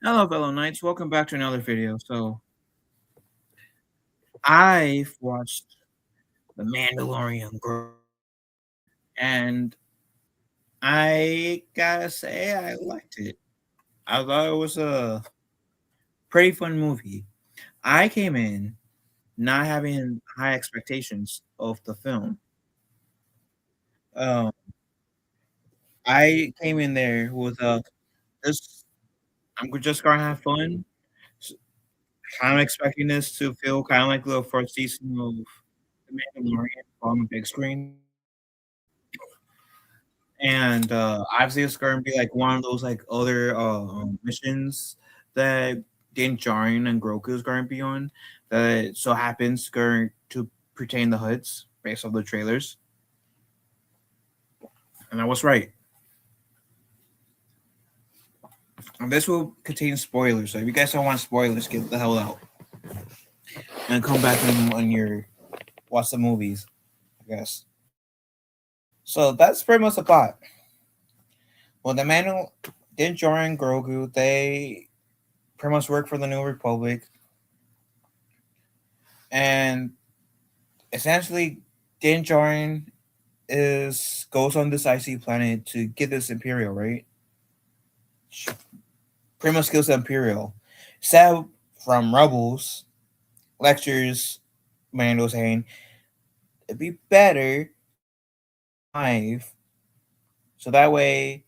Hello, fellow knights. Welcome back to another video. I've watched the Mandalorian Grogu, and I gotta say I liked it. I thought it was a pretty fun movie. I came in not having high expectations of the film. Um, I came in there with just I'm just gonna have fun. Kind of expecting this to feel kind of like the first season of the Mandalorian on the big screen. And obviously, it's going to be like one of those like other missions that Din Djarin and Grogu is going to be on. That so happens going to pertain the hoods based on the trailers, and I was right. And this will contain spoilers, so if you guys don't want spoilers, get the hell out and come back on your watch the movies. I guess. So that's pretty much the plot. Well, the Mandal Din Djarin and Grogu they pretty much work for the New Republic, and essentially, Din Djarin is goes on this icy planet to get this Imperial, right? Pretty much kills the Imperial. Seb from Rebels lectures Mando saying it'd be better live, so that way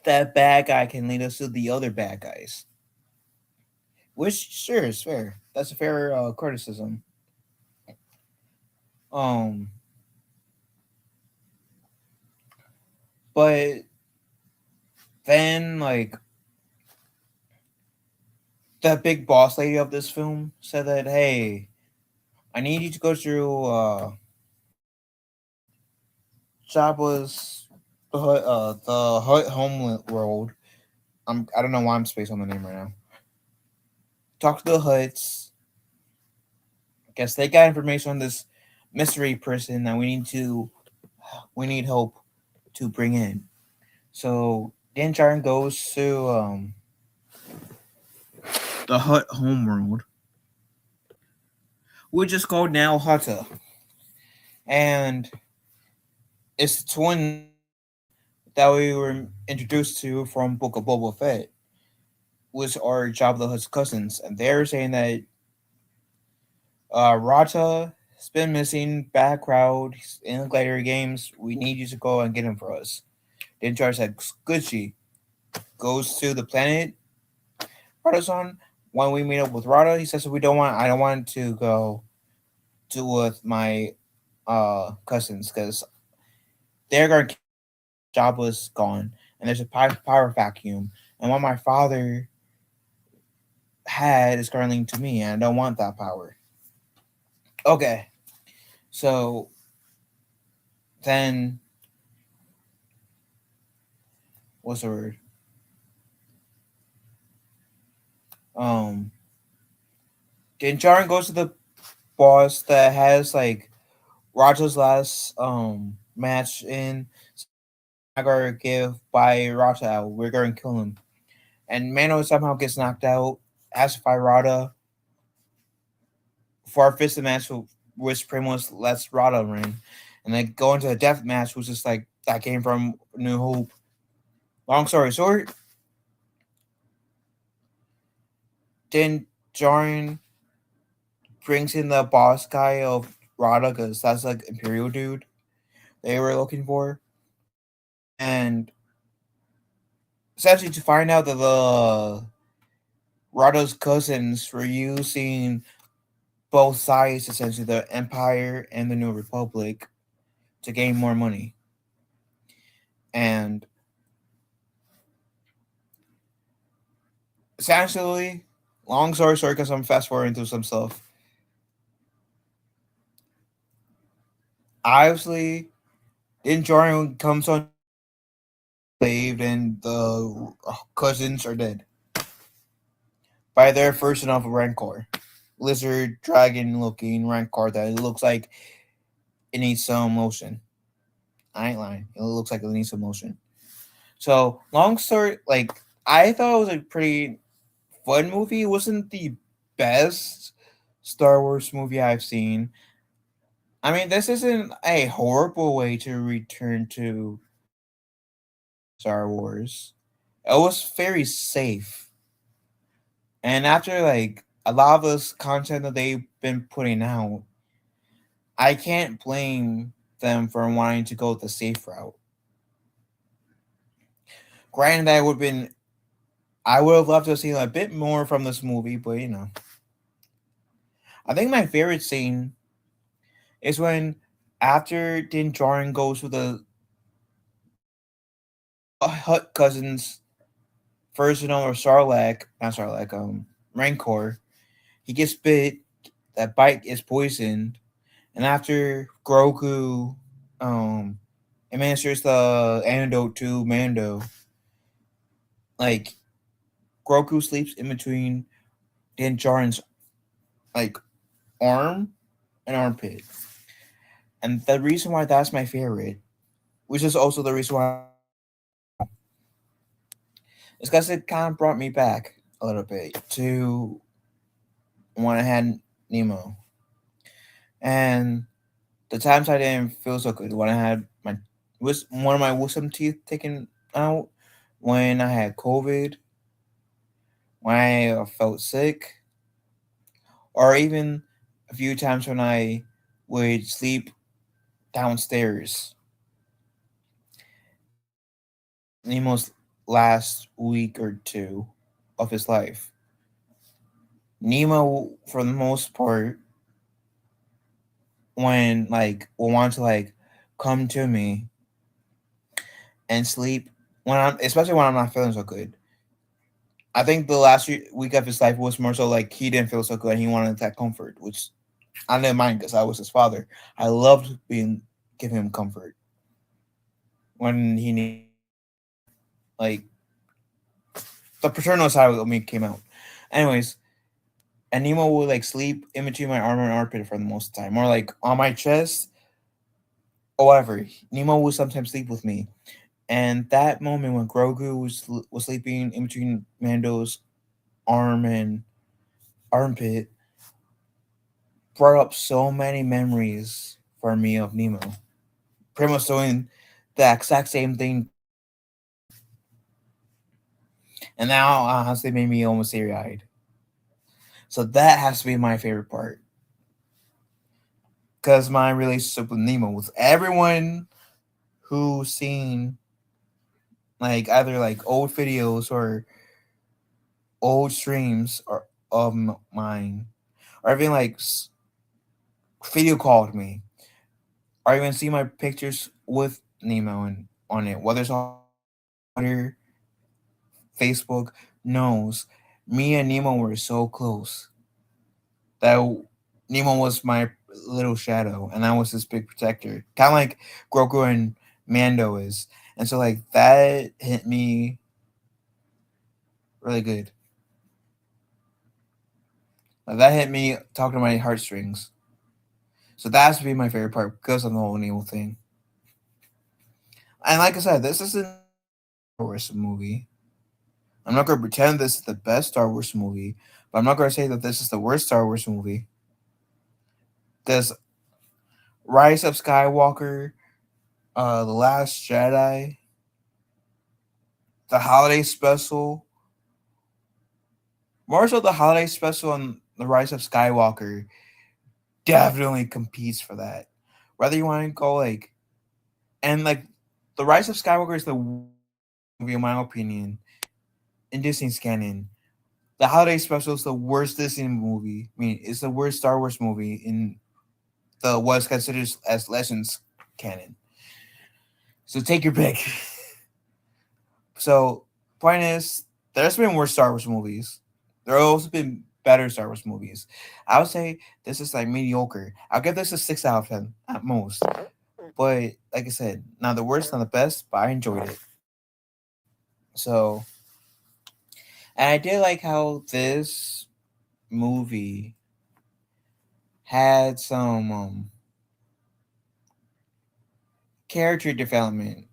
that bad guy can lead us to the other bad guys. Which sure is fair. That's a fair criticism. Um, but then like the big boss lady of this film said that, hey, I need you to go through Jabba's the Hut Homeland World. I don't know why I'm spaced on the name right now. Talk to the Huts. Guess they got information on this mystery person that we need help to bring in. So Din Djarin goes to the Hut homeworld, which is called now Hutta, and it's the twin that we were introduced to from Book of Boba Fett, which are Jabba the Hutt's cousins, and they're saying that Rata has been missing, bad crowd in the Gladiator games. We need you to go and get him for us. Din Djarin said, Gucci goes to the planet Rata's on. When we meet up with Rata, he says I don't want to go to with my cousins because they're gonna Jabba's gone and there's a power vacuum. And what my father had is currently to me, and I don't want that power. Okay, so then what's the word? Um, Din Djarin goes to the boss that has like Raja's last match in. I gotta give by Rata out. We're gonna kill him, and Mano somehow gets knocked out. Has to fight Rata for our fist match, which pretty much lets Rata win, and then go into a death match, which is like that came from New Hope. Long story short, then Jaren brings in the boss guy of Rada because that's like Imperial dude they were looking for, and essentially to find out that the Rada's cousins were using both sides, essentially the Empire and the New Republic, to gain more money. And essentially, long story short, because I'm fast forwarding through some stuff. Obviously, then Jordan comes on saved, and the cousins are dead by their version of a Rancor, lizard dragon looking Rancor that it looks like it needs some motion. I ain't lying. It looks like it needs some motion. So long story, like I thought it was a pretty fun movie. It wasn't the best Star Wars movie I've seen. I mean, this isn't a horrible way to return to Star Wars. It was very safe. And after like a lot of this content that they've been putting out, I can't blame them for wanting to go the safe route. Granted, that would have been I would have loved to have seen a bit more from this movie, but I think my favorite scene is when after Din Djarin goes to the Hut cousins' version of Sarlacc, not Sarlacc, Rancor. He gets bit. That bite is poisoned, and after Grogu, um, administers the antidote to Mando, like Grogu sleeps in between Din Djarin's like arm and armpit, and the reason why that's my favorite, which is also the reason why, is because it kind of brought me back a little bit to when I had Nemo, and the times I didn't feel so good when I had my was one of my wisdom teeth taken out, when I had COVID, when I felt sick, or even a few times when I would sleep downstairs. Nemo's last week or two of his life, Nemo, for the most part, when like will want to like come to me and sleep when I'm, especially when I'm not feeling so good. I think the last week of his life was more so like he didn't feel so good and he wanted that comfort, which I didn't mind because I was his father. I loved being giving him comfort when he needed, like the paternal side of me came out. Anyways, and Nemo would like sleep in between my arm and armpit for the most of the time, or like on my chest or whatever. Nemo would sometimes sleep with me, and that moment when Grogu was sleeping in between Mando's arm and armpit brought up so many memories for me of Nemo. Pretty much doing the exact same thing, and now honestly made me almost teary eyed. So that has to be my favorite part because my relationship with Nemo with everyone who's seen like either like old videos or old streams or of mine, or even like video called me, or even see my pictures with Nemo and on it, whether it's on Twitter, Facebook, knows me and Nemo were so close that Nemo was my little shadow and I was his big protector, kind of like Grogu and Mando is. And so like that hit me really good. Like, that hit me talking to my heartstrings. So that has to be my favorite part because of the whole Nemo thing. And like I said, this isn't a Star Wars movie. I'm not going to pretend this is the best Star Wars movie, but I'm not going to say that this is the worst Star Wars movie. There's Rise of Skywalker, The Last Jedi, the Holiday Special. More so, the Holiday Special and the Rise of Skywalker definitely competes for that. Whether you want to go like, and like, the Rise of Skywalker is the movie, in my opinion, in Disney's canon. The Holiday Special is the worst Disney movie. I mean, it's the worst Star Wars movie in the what's considered as Legends canon. So take your pick. So, point is, there's been worse Star Wars movies. There have also been better Star Wars movies. I would say this is like mediocre. I'll give this a 6 out of 10 at most. But like I said, not the worst, not the best, but I enjoyed it. So, and I did like how this movie had some character development.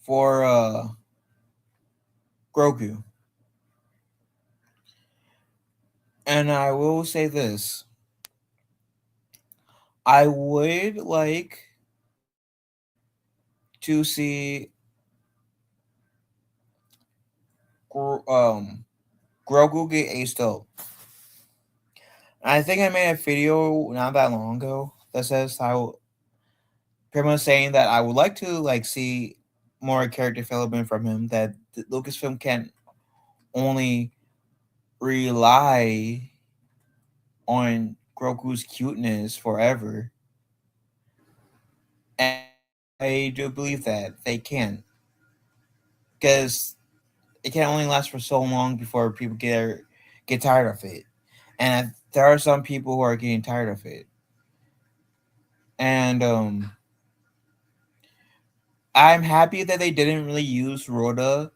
for Grogu. And I will say this. I would like to see um Grogu get aced up. I think I made a video not that long ago that says how pretty much saying that I would like to like see more character development from him. That Lucasfilm can't only rely on Grogu's cuteness forever, and I do believe that they can, because it can only last for so long before people get tired of it, and there are some people who are getting tired of it, and I'm happy that they didn't really use Rhoda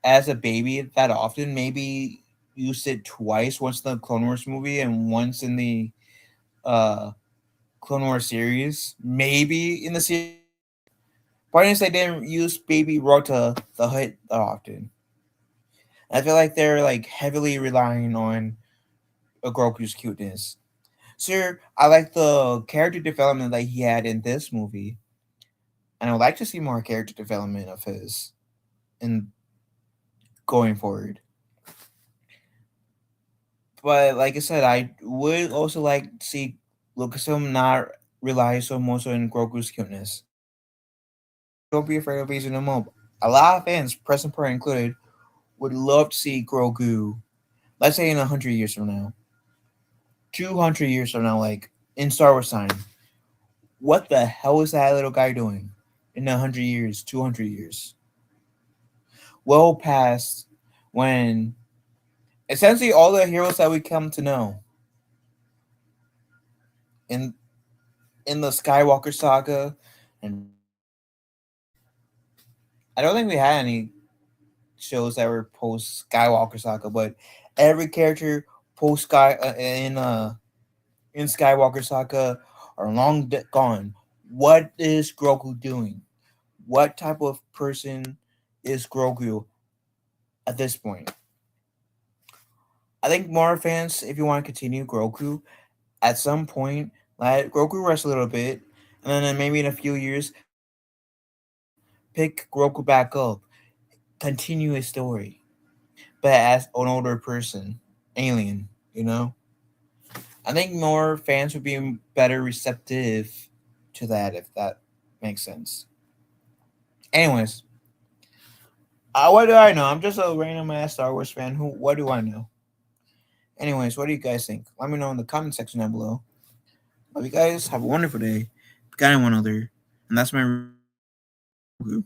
as a baby that often. Maybe used it twice, once in the Clone Wars movie and once in the uh Clone Wars series. Maybe in the series. Point is, they didn't use Baby Rota the Hutt that often. I feel like they're like heavily relying on Grogu's cuteness. Sure, I like the character development that he had in this movie, and I would like to see more character development of his in going forward. But like I said, I would also like to see Lucasfilm not rely so much on Grogu's cuteness. Don't be afraid of using him up. A lot of fans, present part included, would love to see Grogu, let's say in 100 years from now, 200 years from now, like in Star Wars time. What the hell is that little guy doing in 100 years, 200 years? Well past when essentially all the heroes that we come to know in the Skywalker saga, and I don't think we had any shows that were post Skywalker saga, but every character post Sky in Skywalker saga are gone. What is Grogu doing? What type of person is Grogu at this point? I think more fans, if you want to continue Grogu, at some point, let Grogu rest a little bit, and then maybe in a few years, pick Grogu back up, continue his story, but as an older person, alien, you know? I think more fans would be better receptive to that, if that makes sense. Anyways, what do I know? I'm just a random ass Star Wars fan. What do I know? Anyways, what do you guys think? Let me know in the comment section down below. Love you guys. Have a wonderful day. Got one other, and that's my review.